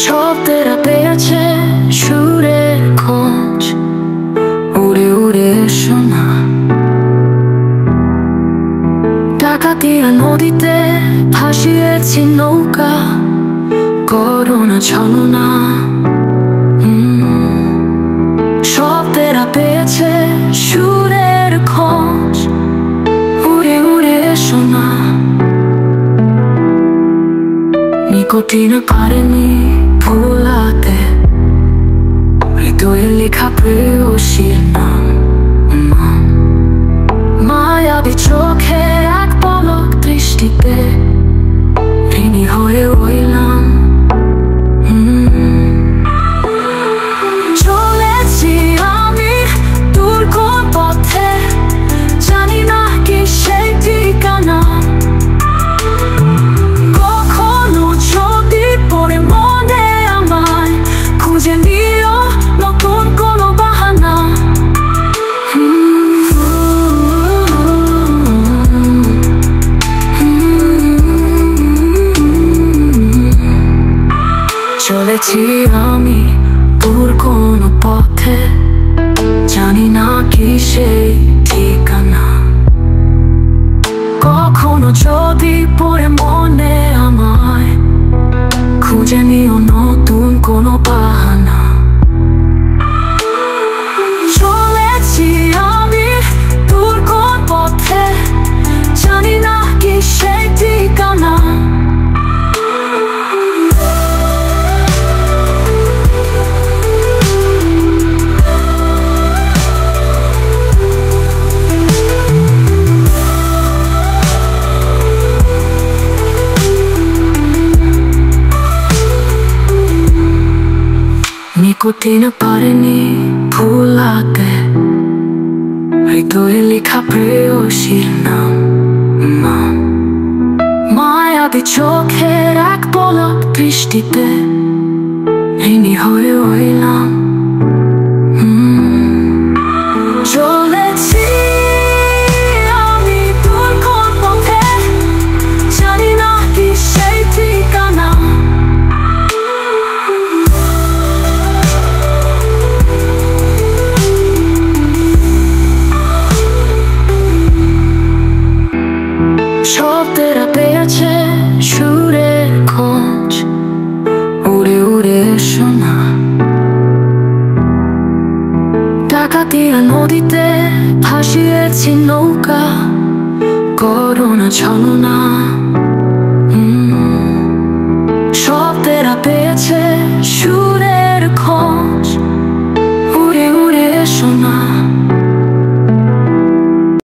শব্দেরা পেয়েছে সুরের খোঁজ, উড়ে উড়ে এসো না। ডাকাতিয়া নদীতে ভাসিয়েছি নৌকা, করোনা ছলনা। শব্দেরা পেয়েছে সুরের খোঁজ, উড়ে উড়ে এসো না। নিকটিন পারেনি ভোলাতে হৃদয়ে লেখা প্রেয়সীর নাম। মায়াবী চোখে এক পলক দৃষ্টিতে ঋণী হয়ে রইলাম। চলেছি আমি দূর কোন পথে, জানি না কি সেই ঠিকানা। কখনো যদি পড়ে মনে আমায়, খুঁজে নিও নতুন কোনো বাহানা। চলেছি আমি দূর কোনো পথে, জানি না কি সেই ঠিকানা। কখনো যদি পড়ে মনে আমায়, খুঁজে নিও নতুন কোনো বাহানা। চলেছি আমি দূর কোন পথে, জানি না কি সেই ঠিকানা। নিকটিন পারেনি ভোলাতে হৃদয়ে লেখা প্রেয়সীর নাম। মায়াবী চোখের এক পলক দৃষ্টিতে ঋণী হয়ে রইলাম। চলেছি আমি দূর কোন পথে, জানি না কি সেই ঠিকানা। শব্দেরা পেয়েছে সুরের খোঁজ, উড়ে উড়ে এসো না। ডাকাতিয়া নদীতে ভাসিয়েছি নৌকা, করোনা ছলনা।